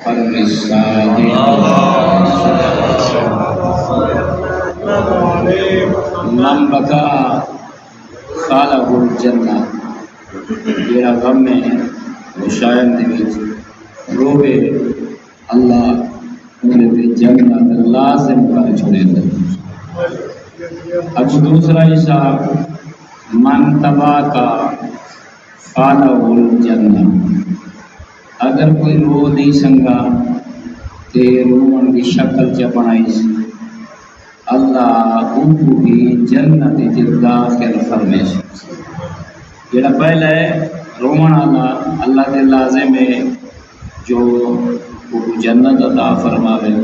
من بکا خالہ الجنہ جیڑا غم ہے وہ شاید دے وچ روے اللہ انہوں نے جنت لازم کر چھوڑے دے۔ اب دوسرا حصہ من تبا کا خالہ الجنہ، اگر کوئی رو نہیں سنگا تے رومن کی شکل چ بنائی سی اللہ ان کو بھی جنت داخل فرمائے۔ جڑا پہلا ہے رومن اللہ کے لازم ہے جو جنت عطا فرماوے،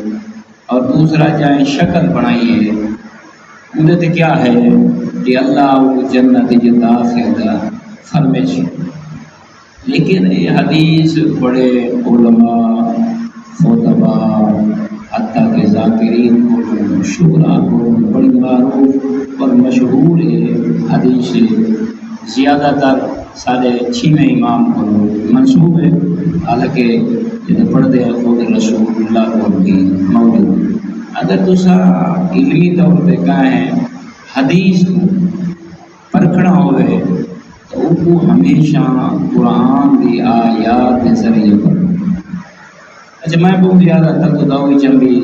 اور دوسرا جائیں شکل بنائی ہے انہیں تے کیا ہے کہ اللہ وہ جنت داخل فرمائے۔ لیکن یہ حدیث بڑے علماء خطباء حتیٰ کہ ذاکرین کو شعراء کو بڑی معروف اور مشہور ہے حدیث، زیادہ تر سارے چھویں امام کو منسوب ہے، حالانکہ جب پڑھتے ہیں خود رسول اللہ کو کی موجود۔ اگر تسا علمی طور پہ کہیں حدیث پرکھنا ہوئے تو ان کو ہمیشہ قرآن کی آیات کے ذریعے پڑھو۔ اچھا میں بہت زیادہ تک دعوی چمبی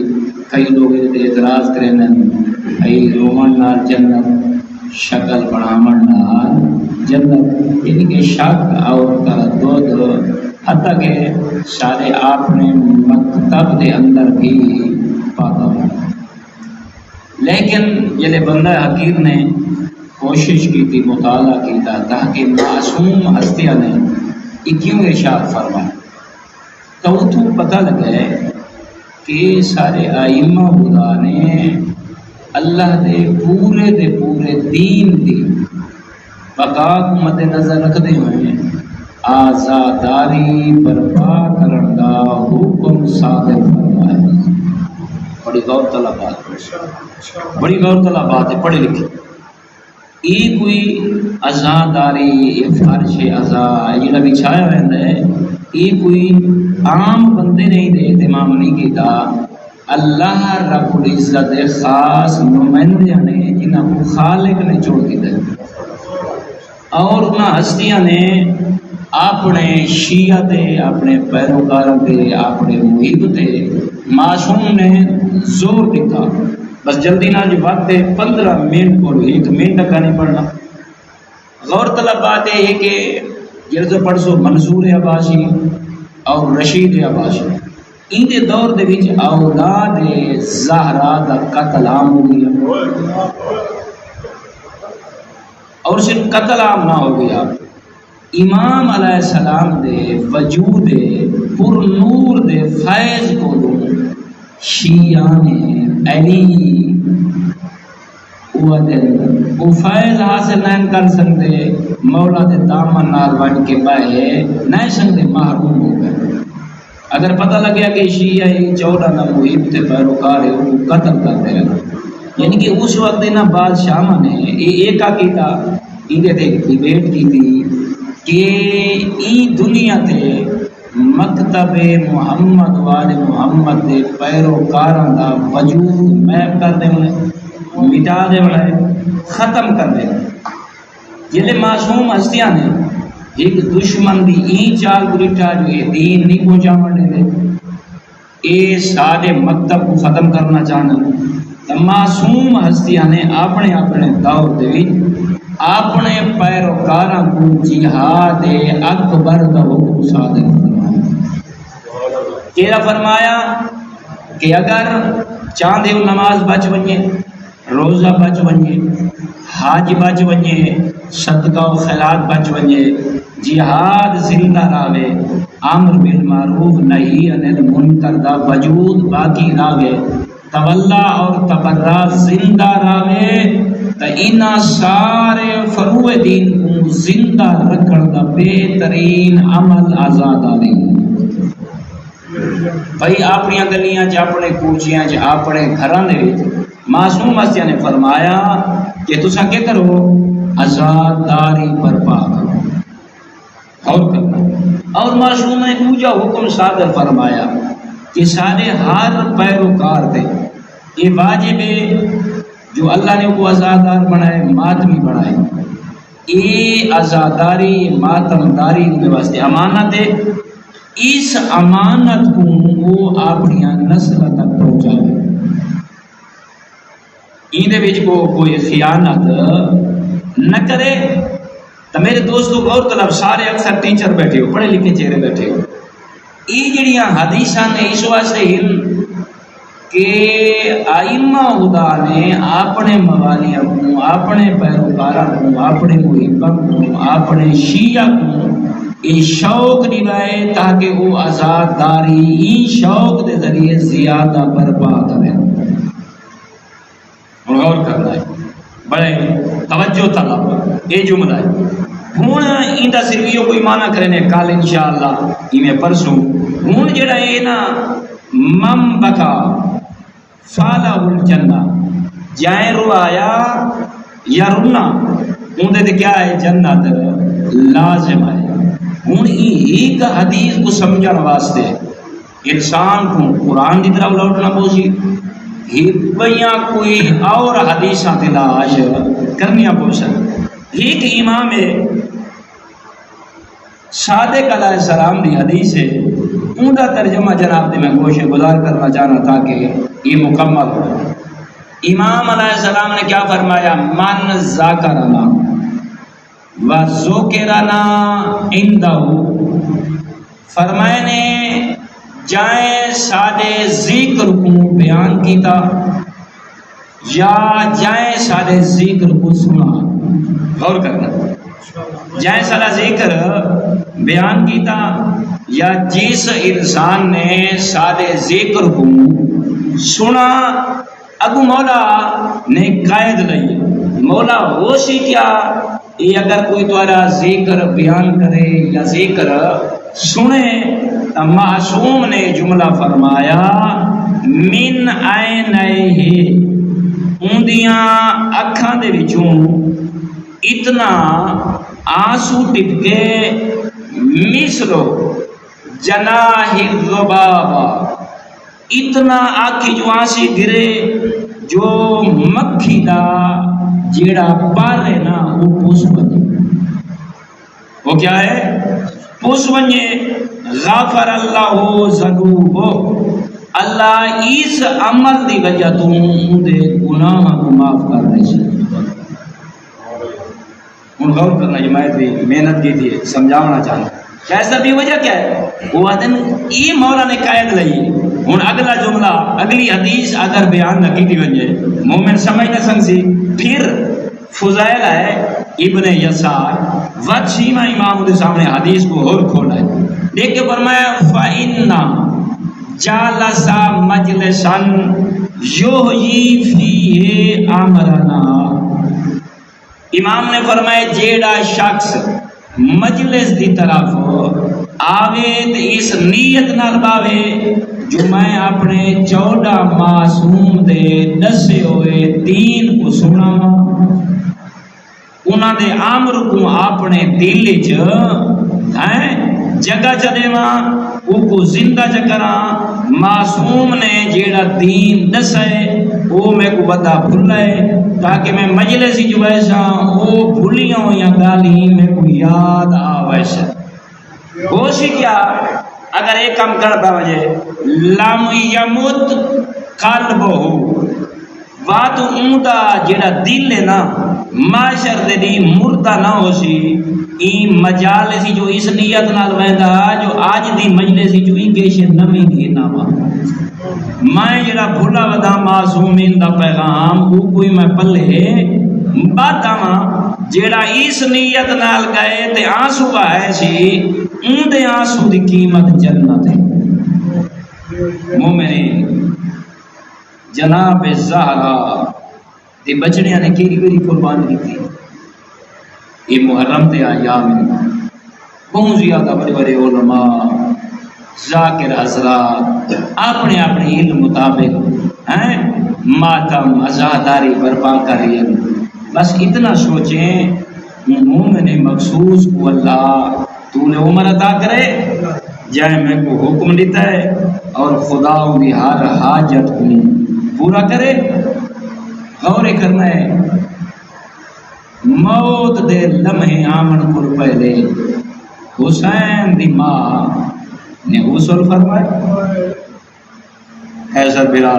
کئی لوگ اعتراض کریں بھائی رومن نال جنت شکل بناون نال جنت، یعنی کہ شک اور تردد حتیٰ کہ سارے اپنے مکتب دے اندر بھی پاتا ہوں۔ لیکن جلے بندہ حقیر نے کوشش کی تھی، مطالعہ کیتا تاکہ معصوم ہستیاں نے کیوں ارشاد فرمایا تو تو پتہ لگا ہے کہ سارے ائمہ خدا نے اللہ دے پورے دین دی بقا کو مد نظر رکھتے ہوئے آزاداری برپا کرن دا حکم صادر فرمایا۔ بڑی غور طلب بات ہے، پڑھے لکھے۔ یہ کوئی آزاداری یہ فرش ازا جڑا بچھایا رہتا ہے، یہ کوئی عام بندے نہیں دے اہتمام نہیں کیتا، اللہ رب العزت خاص نمائندے نے جنہاں کو خالق نے چھوڑ دیتا ہے، اور انہاں ہستیاں نے اپنے شیعہ تے اپنے پیروکاروں تے اپنے محب تے معصوم نے زور دیتا۔ بس جلدی نہ جو وقت ہے 15 منٹ اور 1 منٹ کا نہیں پڑھنا۔ غور طلب بات ہے کہ جرز پڑھسو منصور عباسی اور رشید عباسی ان کے دور دے وچ اولاد زہرا دا قتل عام ہو گیا، اور صرف قتل عام نہ ہو گیا، امام علیہ السلام دے وجود پر نور دے فیض کو شیعہ نے علی وہ فیض حاصل نہیں کر سکتے، مولا دے دامن نال بن کے پائے نہیں سکتے، محروم ہو گئے۔ اگر پتہ لگیا کہ شیعہ 14 نہ محب تے پیروکار ہے وہ قتل کرتے ہیں، یعنی کہ اس وقت انہاں بادشاہ نے ایک کیتا انہیں تے ڈیبیٹ کی تھی کہ ای دنیا تے مکتب محمد وال محمد دے پیروکاراں دا وجود محو کر دے ہوئے، مٹا دے ہوئے، ختم کر دے ہوئے۔ جلے معصوم ہستیاں نے ایک دشمن دی این چال گریٹا جو یہ دین نہیں پہنچا مڑنے دے، اے سارے مکتب کو ختم کرنا چاہنا، تو معصوم ہستیاں نے اپنے دور دے وچ اپنے پیروکاراں کو جہاد اکبر دا حکم صادر فرمایا۔ کیا فرمایا کہ اگر چاندے نماز بچ ونجے، روزہ بچ ونجے، حج بچ ونجے، صدقہ و خیرات بچ ونجے، جہاد زندہ راوے، امر بالمعروف نہی عن المنکر دا وجود باقی راوے، تولا اور تبرہ زندہ راوے، تو انہاں سارے فروع دین کو زندہ رکھن دا بہترین عمل آزاداری۔ بھائی اپنی گلیاں چ اپنے کوچیاں چ اپنے گھراں دے وچ معصوم ہستیاں نے فرمایا کہ تساں کیا کرو، آزاداری برپا کرو اور کرنا، اور معصوم نے دوجا حکم صادر فرمایا کہ سارے ہر پیروکار تھے یہ واجب ہے جو اللہ نے وہ آزادار بنائے ماتمی بنائے یہ آزاداری ماتمداری ان کے واسطے امانت ہے اس امانت کو وہ اپنی نسل تک پہنچائے ایندے وچ کو کوئی خیانت نہ کرے تو میرے دوستو غور طلب سارے اکثر ٹیچر بیٹھے ہو پڑھے لکھے چہرے بیٹھے ہو یہ جڑیاں حدیثاں نے اس واسطے ہن کہ ائمہ خدا نے اپنے موالیاں کو اپنے پیروکاراں کو اپنے محباں کو اپنے شیعہ کو یہ شوق دلائے تاکہ وہ آزاداری ان شوق دے ذریعے زیادہ برپا کریں اور غور کرنا ہے بڑے توجہ طلب یہ جملہ ہے ہوں اندا صرف یہ کوئی معنی کرنے کل انشاءاللہ میں پرسوں ہوں جڑا ہے نا مم بکا فالہ الجنہ جائیں روایا یا رونا اندے تے کیا ہے جنت لازم ہے ہوں ایک حدیث کو سمجھن واسطے انسان کو قرآن کی طرف لوٹنا پوسی ہبیاں کوئی اور حدیثاں تلاش کرنیاں پوسن ایک امام ہے صادق علیہ السلام کی حدیث ہے ان کا ترجمہ جناب نے میں کوشش گزار کرنا چاہنا تھا کہ یہ مکمل ہو امام علیہ السلام نے کیا فرمایا من ذاکرنا و ذکرنا عنده فرمائے نے جائیں سادے ذکر کو بیان کیتا یا جائیں سادے ذکر کو سنا غور کرنا جائیں سادہ ذکر بیان کیتا یا جس انسان نے سادے ذکر کو سنا اگو مولا نے قائد لئی مولا ہو سی کیا یہ اگر کوئی تمہارا ذکر بیان کرے یا ذکر سنے تو معصوم نے جملہ فرمایا من عینیہ اندیاں اکھاں دے وچوں اتنا آنسو ٹپکے مثلو جناح الذبابہ اتنا آنکھی جو آنسی گرے جو مکھی دا جیڑا پالے نا وہ پوس بنے وہ کیا ہے پوس بنے غافر اللہ ذنوبہ اللہ اس عمل دی وجہ تو دے گناہ کو معاف کر دے سے ان غور کرنا جماعت بھی محنت کی تھی سمجھانا چاہنا کیسا بھی وجہ کیا ہے وہ آدن یہ مولا نے قائد لئی ہوں اگلا جملہ اگلی حدیث اگر بیان نہ کی وجہ مومن سمجھ نہ سنسی پھر فضائل ہے ابن یسار وقت شیمہ امام کے سامنے حدیث کو اور کھولا ہے دیکھ کے فرمایا فَإِنَّا جَالَسَ مَجْلِسًا يُحْيِي فِيهِ أَمْرَنَا امام نے فرمایا جیڑا شخص مجلس دی طرف آوے تو اس نیت نال باوے جو میں اپنے 14 معصوم دے دسے ہوئے دین کو سنا انہاں دے امر کو اپنے دل وچ جگہ چدے وہ کو زندہ چکراں معصوم نے جیڑا دین دسے وہ میں کو بتا بھلائے تاکہ میں مجلس جو ایسا وہ بھولیاں یا گالی میں کو یاد آویسا ہوشی کیا اگر ایک کم کر پا وجہ لم یمت قلبہ وات اوندا جیڑا دل ہے نا معاشر دے دی مردہ نہ ہو سی این مجالسی جو اس نیت نال ویندا جو آج دی مجلسی جو انگیش نمی دی ناما میں جڑا بھولا ودا معصومین دا پیغام او کوئی میں پلے بات آواں جڑا اس نیت نال گئے تے آنسو آئے سی اون دے آنسو دی قیمت جنت ہے مومنین جناب زہرا دی بچڑیاں نے کیری کیری قربانی دی یہ محرم تے ایام بہت زیادہ بڑے بڑے علماء ذاکر حضرات اپنے اپنے علم مطابق ماتم عزاداری برپا کریں بس اتنا سوچیں مومن مخصوص کو اللہ تو نے عمر عطا کرے جائے میں کو حکم دیتا ہے اور خدا دی ہر حاجت کو پورا کرے. غور کرنا ہے موت دے لمحے آمن کو پہلے حسین دی ماں نے غسل فرمایا. ایسا میرا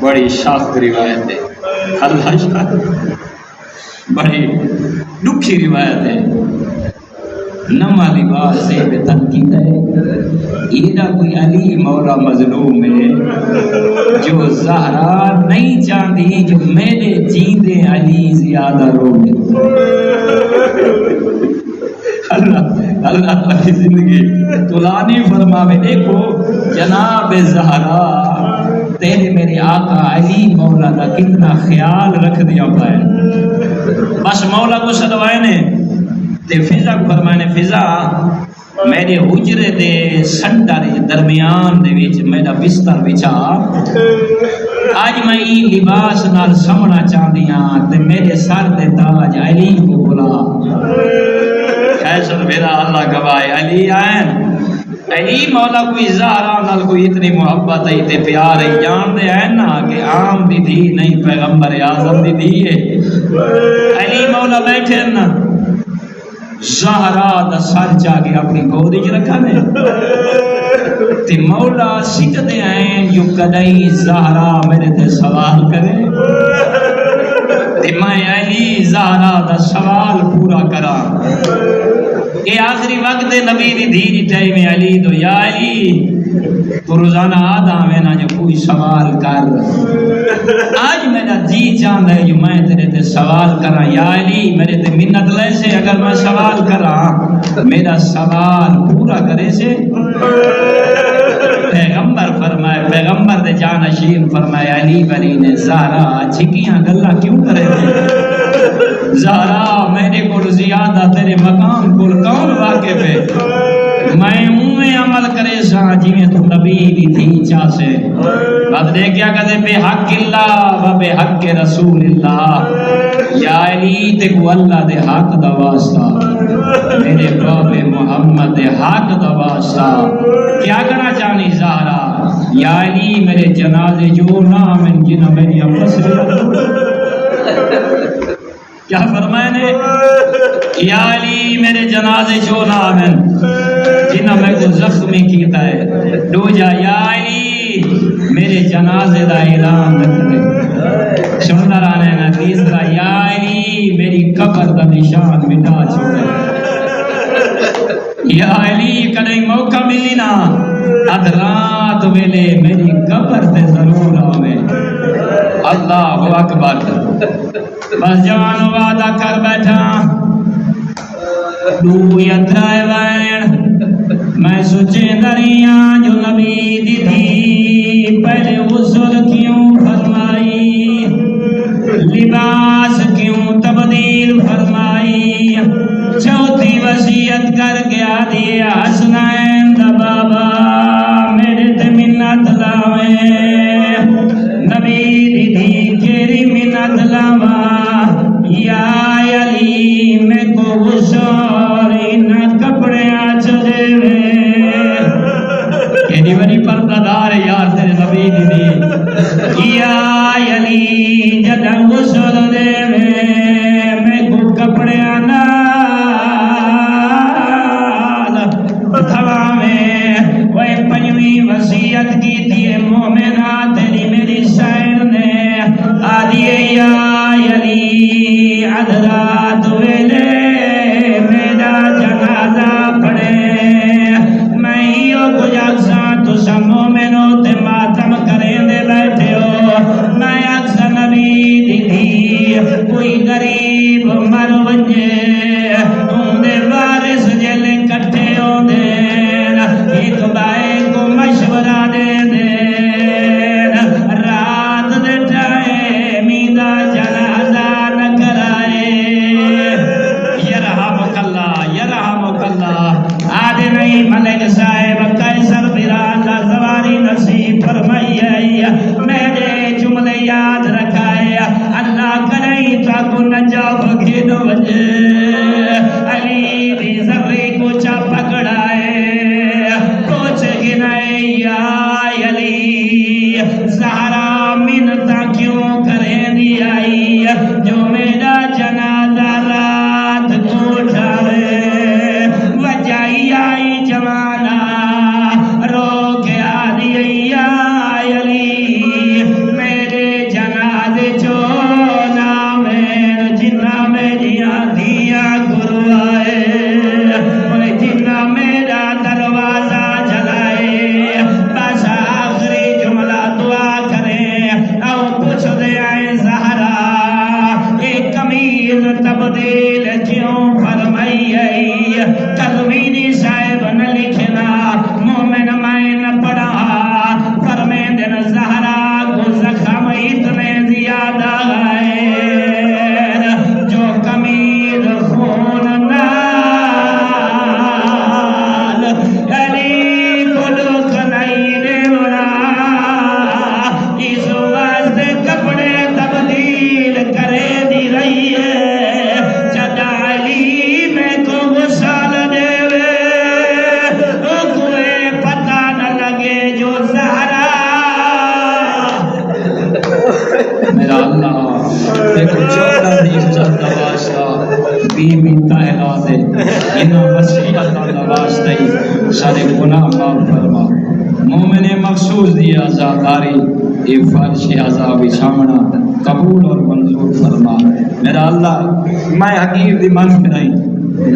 بڑی شاخ روایت ہے, اللہ شاخ بڑی دکھی روایت ہے. نما لباس سے بے تنقید ہے ایدہ کوئی علی مولا مظلوم ہے جو زہرا نہیں چاہتی جو میرے جیندے علی زیادہ روے. اللہ اللہ اپنی زندگی طولانی فرماوے. دیکھو جناب زہرا تیرے میرے آقا علی مولا کا کتنا خیال رکھ دیا ہوا ہے. بس مولا کو صدوائے نے تے فضا کو فرمائے نے فضا میرے حجرے دے سنڈر درمیان دے وچ میرا بستر بچھا. آج میں ای لباس نال سمنا چاہتی ہاں تے میرے سر دے تاج علی کو بلا. خیسر میرا اللہ گواہ علی آئین علی مولا کوئی زہرا نال کوئی اتنی محبت ہے تے پیار ہے. جان دے ہیں نا کہ عام دی دھی نہیں پیغمبر اعظم دی دھی ہے. علی مولا بیٹھے نا زہرا دا سر چاہ کے اپنی گودی چ رکھا نے تے مولا سکھدے ہیں جو کدی زہرا میرے تے سوال کرے تے میں علی زہرا دا سوال پورا کرا. اے آخری وقت نبی دی دھی ٹائم علی تو یا علی تو روزانہ آدھا میں نا جو کوئی سوال کر. آج میرا جی چاند ہے جو میں تیرے تے سوال کرا. یا علی میرے تے منت لے سے اگر میں سوال کرا میرا سوال پورا کرے سے. پیغمبر فرمائے پیغمبر دے جانشین فرمائے علی بلی نے زہرا چھکیاں گلا کیوں کرے تھے. زہرا میرے کو زیادہ تیرے مقام کو کون واقف ہے. میں اوے عمل کرے سا جی میں تو نبی بھی تھی چاہ سے بات دے کیا کہتے بے حق اللہ و بے حق رسول اللہ. یا علی تے کو اللہ دے حق دا واسطہ میرے باب محمد دے حق دا واسطہ کیا کرنا چاہنی زہرا. یا علی میرے جنازے جو نام ان جنہ میری اپس کیا فرمائے نے. یا علی میرے جنازے جو نام ان جنہ میں کو زخمی کیتا ہے دو جا. یا علی میرے جنازے دا اعلان رکھنے سننا رانے نا. تیسرا یا علی میری قبر دا نشان مٹا چھوڑے. یا علی کدی موقع ملی نا اد رات ویلے میری قبر تے ضرور آوے. اللہ اکبر. بس جوان وعدہ کر بیٹھا دو یا ترائے وین میں سوچے دریاں جو نبی دی تھی پہلے غسل کیوں فرمائی لباس کیوں تبدیل فرمائی. چوتھی وصیت کر گیا دیا حسنین دا بابا میرے تے منت لاوے. نبی دی تھی کیری منت لاوا. یا علی میں کو غسل ان کپڑے آچ دے کیری بڑی پردہ دار یار تیرے نبی دی دی. یا علی جدہ غسل دے میں کو کپڑے آنا تھوا میں وہ پنجویں وصیت کی تھی مومنہ تیری میری سائن نے آدھیے. یا علی عدرات ویلے میرا جنازہ پڑے میں ہیو گجاکسا تو سا مومنوں تے ماتم کریں دے بیٹھے ہو. میں اکسا نبی دی دی کوئی غریب مر ونجے ان دے وارث جلے کٹھے ہو دین ایک بائے کو مشورہ دے دین رات دے ٹائے میدہ جنازہ نہ کرائے. یرحمک اللہ آدھے نہیں ملک صاحب قیصر برادہ زواری نصیب فرمائیے. میرے جملے یاد رکھائے اللہ کریں تاکو نجاو بگید وجہ علی بھی ذری کو چا پکڑائے کوچ گنائے. یا زہرا منتا کیوں کریں دی آئی جو میرا جنازہ رات کو اٹھاوے وجائی آئی جوانا رو کے آدھی علی میرے جنازے چو نامین جنہ میری آدھیاں گروائے جنہ میرا دروازہ جلائے بس آخری جملہ دعا کریں او پوچھ دے آئے زہرا ایک کمیل تبدیل کیوں فرمائی کلوینی صاحب نہ لکھنا مومن میں نہ پڑھا فرمین دن زہرا کو زخم اتنے زیادہ آئے جو کمیل خون نال علی قلق نہیں دیورا اس واسطے کپڑے تبدیل کرے دی رہی ہے جدا علی میں کو غسل دے کوئی پتہ نہ لگے جو زہرا میرا اللہ دیکھو چودہ دیر چلتا واسطہ بیوی تاہلا دے انہاں وسیعت اللہ واسطہ سارے گناہ معاف فرما مومن مخصوص دی عزاداری یہ فرش عذابی سامنا قبول اور منظور فرما میرا اللہ میں حقیر دی من کرائی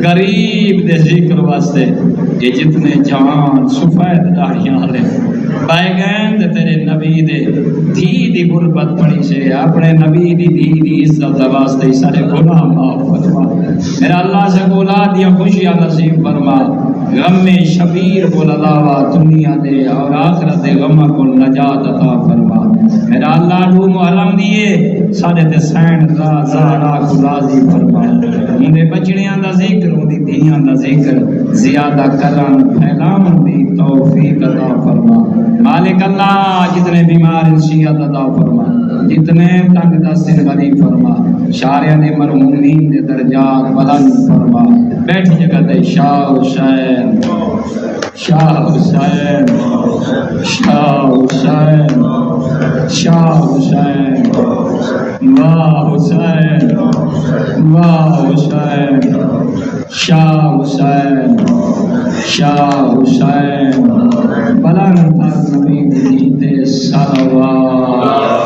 غریب دے ذکر واسطے یہ جتنے جوان سفید داڑیاں لے پائے گئے تیرے نبی دے دھی دی غربت پڑی سے اپنے نبی دی دھی دی عزت واسطے سارے گناہ معاف فرما میرا اللہ سے اولاد یا خوشیاں نصیب فرما غم شبیر کو علاوہ دنیا دے اور آخرت غم کو نجات عطا فرما میرا اللہ رو محرم دیے سارے تے سین را زہرا کو راضی فرما اندے بچڑیاں دا ذکر اندی دھیاں دا ذکر زیادہ کرن پھیلان دی توفیق عطا فرما مالک اللہ جتنے بیمار انسیت عطا فرما جتنے تنگ دست غریب فرما شاریاں دے مرحومین دے درجات بلند فرما بیٹھ جگہ دے شاہ حسین شاہ حسین شاہ حسین شاہ حسین واہ حسین واہ حسین شاہ حسین شاہ حسین بلند تر نبی دی تے صلوات